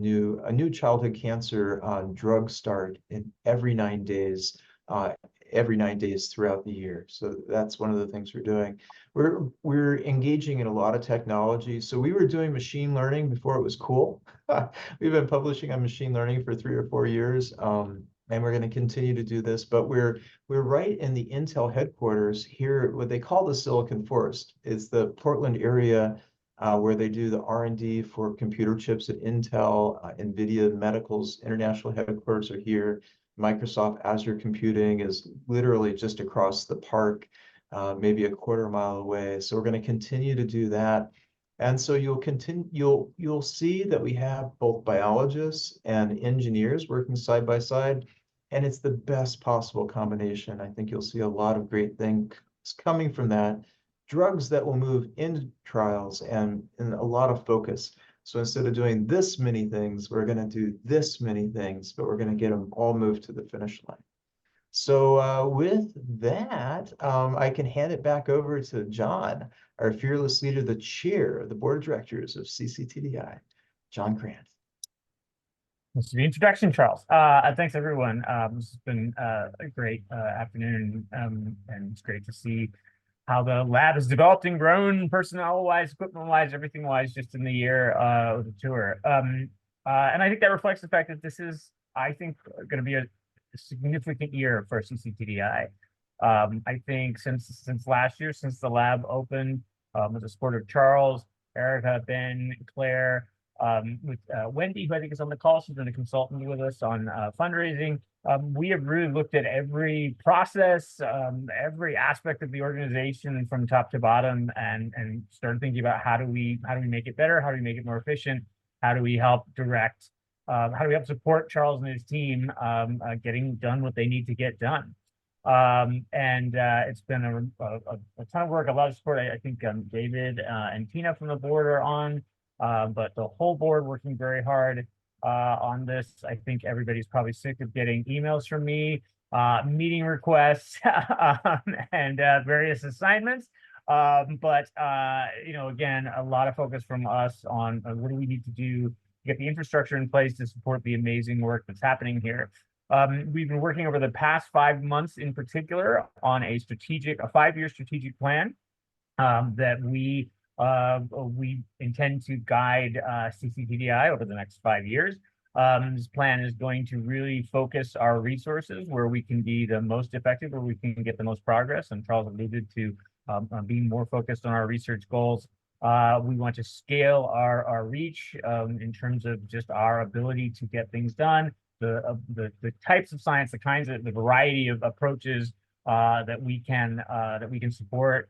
new childhood cancer drug start in every 9 days, throughout the year. So that's one of the things we're doing. We're engaging in a lot of technology. So we were doing machine learning before it was cool. We've been publishing on machine learning for 3 or 4 years. And we're going to continue to do this, but we're right in the Intel headquarters here, what they call the Silicon Forest. It's the Portland area where they do the R&D for computer chips at Intel. NVIDIA Medical's international headquarters are here. Microsoft Azure Computing is literally just across the park, maybe a quarter mile away. So we're going to continue to do that. And so you'll see that we have both biologists and engineers working side by side, and it's the best possible combination. I think you'll see a lot of great things coming from that. Drugs that will move into trials and a lot of focus. So instead of doing this many things, we're going to do this many things, but we're going to get them all moved to the finish line. So with that, I can hand it back over to John, our fearless leader, the chair of the board of directors of cc-TDI, John Grant. This is the introduction, Charles. Thanks, everyone. This has been a great afternoon, and it's great to see how the lab has developed and grown personnel-wise, equipment-wise, everything-wise, just in the year of the tour. And I think that reflects the fact that this is, I think, going to be a significant year for cc-TDI. I think since last year, since the lab opened, with the support of Charles, Erica, Ben, Claire, with Wendy, who I think is on the call. She's been a consultant with us on fundraising. We have really looked at every process, every aspect of the organization from top to bottom, and started thinking about how do we make it better? How do we make it more efficient? How do we help direct? How do we help support Charles and his team getting done what they need to get done? It's been a ton of work, a lot of support. I think David and Tina from the board are on, but the whole board working very hard on this. I think everybody's probably sick of getting emails from me, meeting requests, and various assignments. But again, a lot of focus from us on what do we need to do to get the infrastructure in place to support the amazing work that's happening here. We've been working over the past 5 months in particular on a 5-year strategic plan that we intend to guide cc-TDI over the next 5 years. This plan is going to really focus our resources where we can be the most effective, where we can get the most progress. And Charles alluded to being more focused on our research goals. We want to scale our reach in terms of just our ability to get things done, the types of science, the variety of approaches that we can support.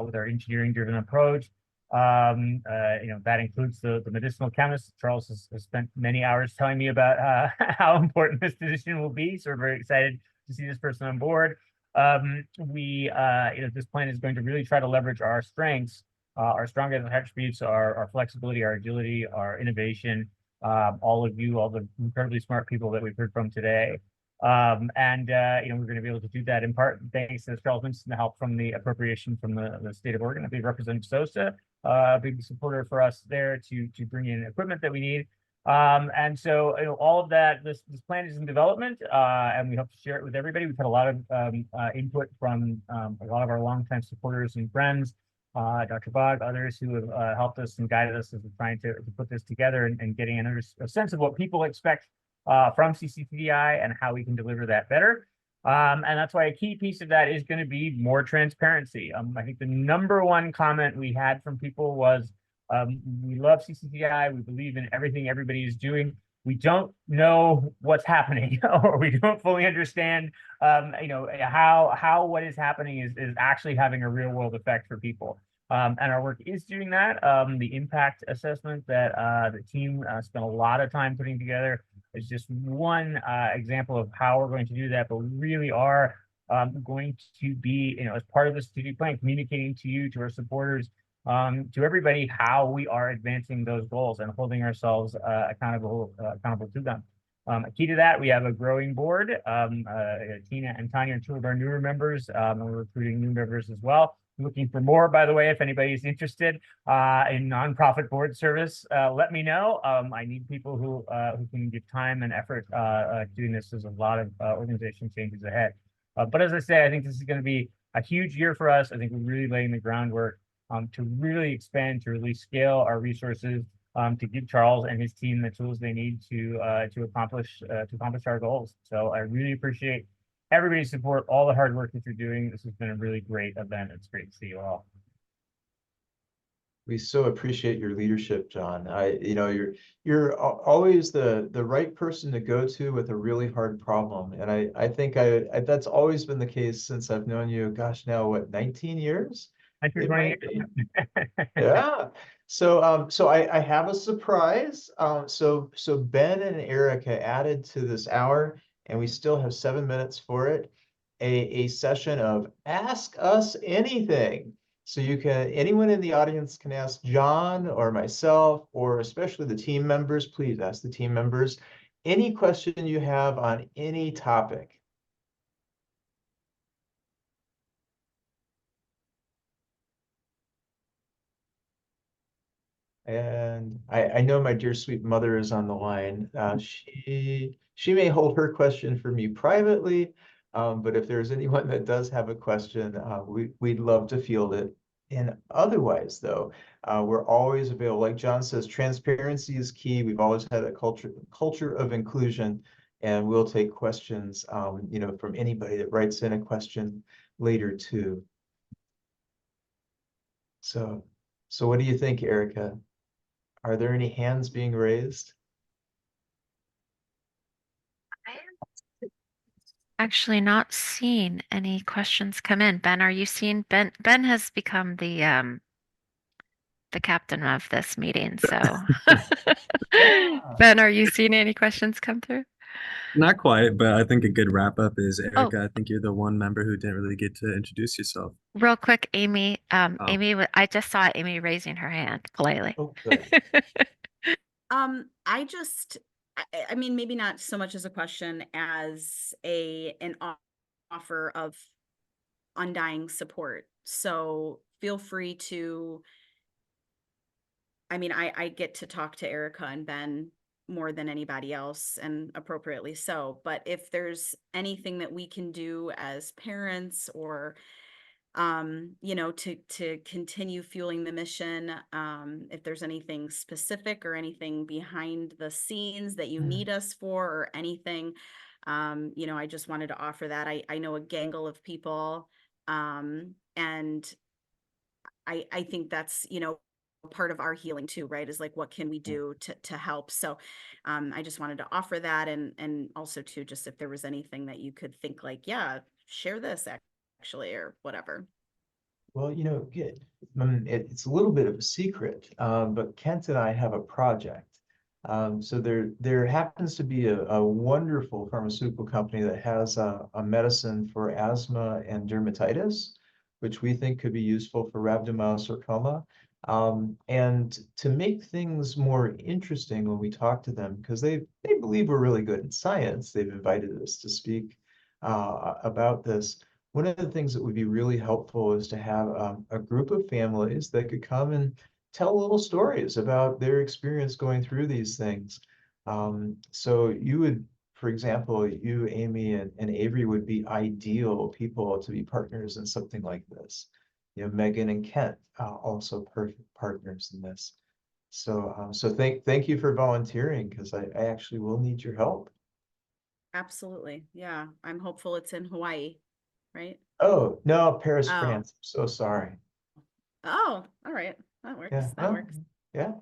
with our engineering-driven approach. That includes the medicinal chemist. Charles has spent many hours telling me about how important this position will be. So we're very excited to see this person on board. This plan is going to really try to leverage our strengths, our strongest attributes, our flexibility, our agility, our innovation, all of you, all the incredibly smart people that we've heard from today. We're going to be able to do that in part thanks to Charles Winston, and the help from the appropriation from the state of Oregon. I think Representative Sosa, a big supporter for us there to bring in equipment that we need. All of that, this plan is in development, and we hope to share it with everybody. We've had a lot of input from a lot of our longtime supporters and friends, Dr. Bugg, others who have helped us and guided us as we're trying to put this together and getting a sense of what people expect from cc-TDI and how we can deliver that better. And that's why a key piece of that is going to be more transparency. I think the #1 comment we had from people was, we love cc-TDI, we believe in everything everybody is doing. We don't know what's happening, or we don't fully understand, how what is happening is actually having a real world effect for people. And our work is doing that. The impact assessment that the team spent a lot of time putting together is just one example of how we're going to do that. But we really are going to be, as part of the strategic plan, communicating to you, to our supporters, to everybody, how we are advancing those goals and holding ourselves accountable to them. Key to that, we have a growing board. Tina and Tanya are 2 of our newer members, and we're recruiting new members as well. Looking for more, by the way, if anybody's interested in nonprofit board service, let me know. I need people who can give time and effort doing this. There's a lot of organization changes ahead. But as I say, I think this is going to be a huge year for us. I think we're really laying the groundwork to really expand, to really scale our resources, to give Charles and his team the tools they need to accomplish our goals. So I really appreciate everybody's support, all the hard work that you're doing. This has been a really great event. It's great to see you all. We so appreciate your leadership, John. You're always the right person to go to with a really hard problem. And I think that's always been the case since I've known you, gosh, now what, 19 years? Yeah. So I have a surprise. So Ben and Erica added to this hour, and we still have 7 minutes for it, a session of Ask Us Anything. So anyone in the audience can ask John or myself, or especially the team members. Please ask the team members any question you have on any topic. And I know my dear sweet mother is on the line. She may hold her question for me privately, but if there's anyone that does have a question, we'd love to field it. And otherwise, though, we're always available. Like John says, transparency is key. We've always had a culture of inclusion, and we'll take questions, from anybody that writes in a question later too. So what do you think, Erica? Are there any hands being raised? Actually not seen any questions come in. Ben, are you seeing Ben? Ben has become the captain of this meeting. So Ben, are you seeing any questions come through? Not quite, but I think a good wrap up is Erica. I think you're the one member who didn't really get to introduce yourself. Real quick, Amy. Amy, I just saw Amy raising her hand politely. Oh, good. I mean, maybe not so much as a question as an offer of undying support. So feel free to, I mean, I get to talk to Erica and Ben more than anybody else, and appropriately so. But if there's anything that we can do as parents, or to continue fueling the mission, if there's anything specific or anything behind the scenes that you need us for, or anything, I just wanted to offer that. I know a gangle of people, and I think that's, part of our healing too, right? Is like, what can we do to help? So I just wanted to offer that, and also too, just if there was anything that you could think like, yeah, share this actually, or whatever. Well, it's a little bit of a secret, but Kent and I have a project. So there happens to be a wonderful pharmaceutical company that has a medicine for asthma and dermatitis, which we think could be useful for rhabdomyosarcoma. And to make things more interesting when we talk to them, because they believe we're really good at science, they've invited us to speak about this. One of the things that would be really helpful is to have a group of families that could come and tell little stories about their experience going through these things. So you would, for example, you, Amy, and Avery would be ideal people to be partners in something like this. Megan and Kent also perfect partners in this. So thank you for volunteering, because I actually will need your help. Absolutely. Yeah. I'm hopeful it's in Hawaii, right? Oh, no, Paris, Oh. France. I'm so sorry. Oh, all right. That works. Yeah, That works. yeah.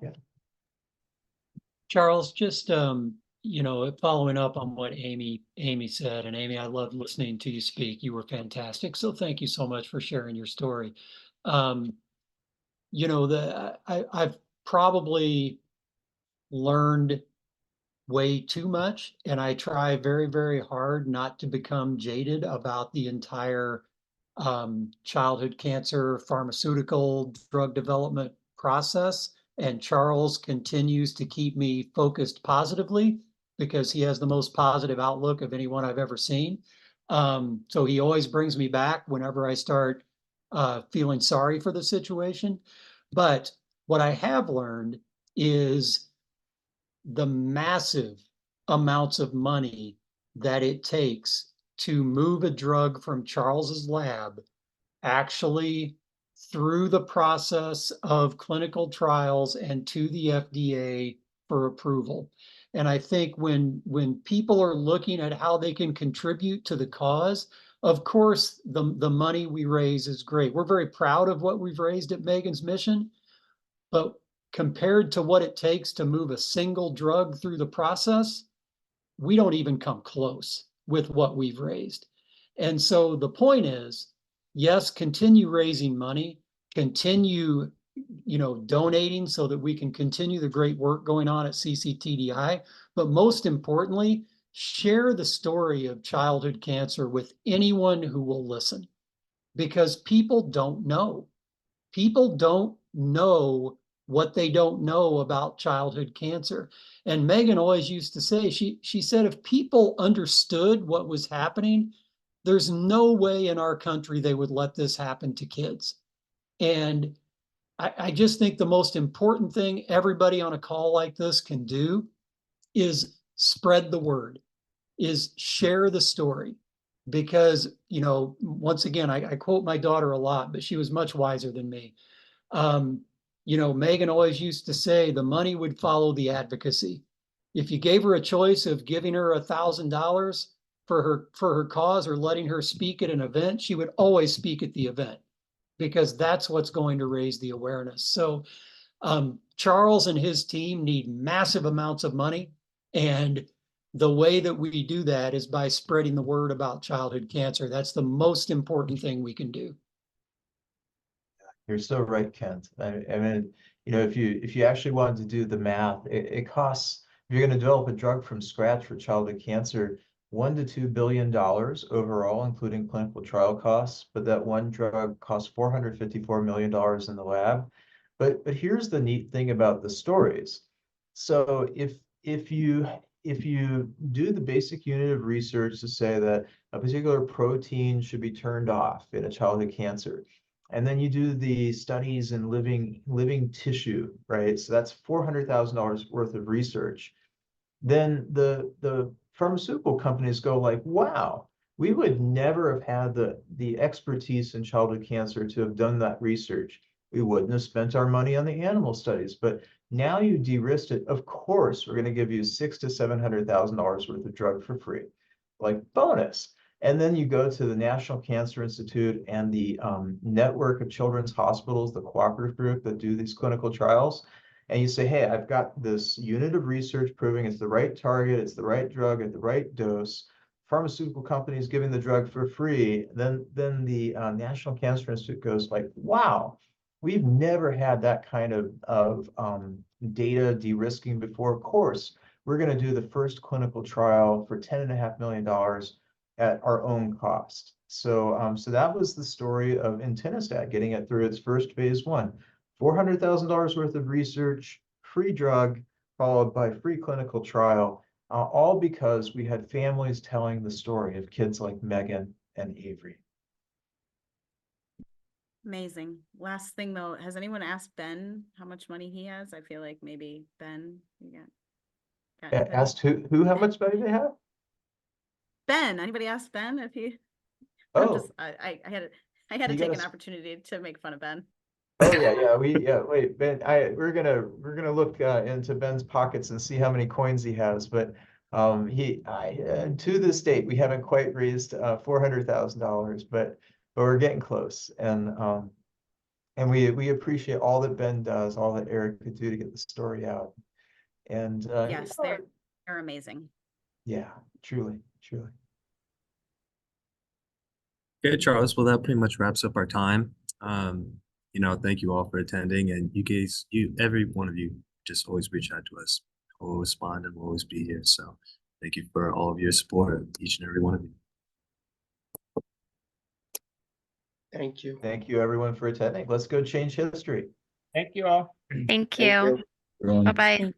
Charles, just following up on what Amy said, and Amy, I loved listening to you speak. You were fantastic. So thank you so much for sharing your story. I've probably learned way too much, and I try very, very hard not to become jaded about the entire childhood cancer pharmaceutical drug development process. And Charles continues to keep me focused positively because he has the most positive outlook of anyone I've ever seen. So he always brings me back whenever I start feeling sorry for the situation. But what I have learned is the massive amounts of money that it takes to move a drug from Charles's lab actually through the process of clinical trials and to the FDA for approval. And I think when people are looking at how they can contribute to the cause, of course, the money we raise is great. We're very proud of what we've raised at Megan's Mission, but compared to what it takes to move a single drug through the process, we don't even come close with what we've raised. And so the point is, yes, continue raising money, continue, donating so that we can continue the great work going on at cc-TDI. But most importantly, share the story of childhood cancer with anyone who will listen, because people don't know. People don't know what they don't know about childhood cancer. And Megan always used to say, she said, if people understood what was happening, there's no way in our country they would let this happen to kids. And I just think the most important thing everybody on a call like this can do is spread the word, is share the story. Because, once again, I quote my daughter a lot, but she was much wiser than me. Megan always used to say the money would follow the advocacy. If you gave her a choice of giving her $1,000 for her cause or letting her speak at an event, she would always speak at the event, because that's what's going to raise the awareness. So Charles and his team need massive amounts of money. And the way that we do that is by spreading the word about childhood cancer. That's the most important thing we can do. You're so right, Kent. I mean, if you actually wanted to do the math, it costs, if you're going to develop a drug from scratch for childhood cancer, $1 to $2 billion overall, including clinical trial costs. But that one drug costs $454 million in the lab. But here's the neat thing about the stories. So if you do the basic unit of research to say that a particular protein should be turned off in a childhood cancer, and then you do the studies in living tissue, right? So that's $400,000 worth of research. Then the pharmaceutical companies go like, wow, we would never have had the expertise in childhood cancer to have done that research. We wouldn't have spent our money on the animal studies. But now you de-risked it. Of course, we're going to give you $600,000 to $700,000 worth of drug for free, like bonus. And then you go to the National Cancer Institute and the network of children's hospitals, the cooperative group that do these clinical trials. And you say, hey, I've got this unit of research proving it's the right target, it's the right drug at the right dose pharmaceutical companies giving the drug for free, then the National Cancer Institute goes like, wow, we've never had that kind of data de-risking before. Of course, we're going to do the first clinical trial for $10.5 million at our own cost. So, so that was the story of entinostat getting it through its first phase 1. $400,000 worth of research, free drug, followed by free clinical trial, all because we had families telling the story of kids like Megan and Avery. Amazing. Last thing though, has anyone asked Ben how much money he has? I feel like maybe Ben, you got anybody? Asked who how much money they have? Ben, anybody asked Ben if he? Oh, I had to you take gotta an opportunity to make fun of Ben. Oh yeah. Wait, Ben. We're gonna look into Ben's pockets and see how many coins he has. But to this date we haven't quite raised $400,000, but we're getting close. And we appreciate all that Ben does, all that Eric could do to get the story out. And Yes, they're amazing. yeah, truly. Okay, Charles. Well, that pretty much wraps up our time. Thank you all for attending, and you guys, every one of you, just always reach out to us. We'll respond and we'll always be here. So thank you for all of your support, each and every one of you. Thank you. Thank you everyone for attending. Let's go change history. Thank you all. Thank you. Bye-bye.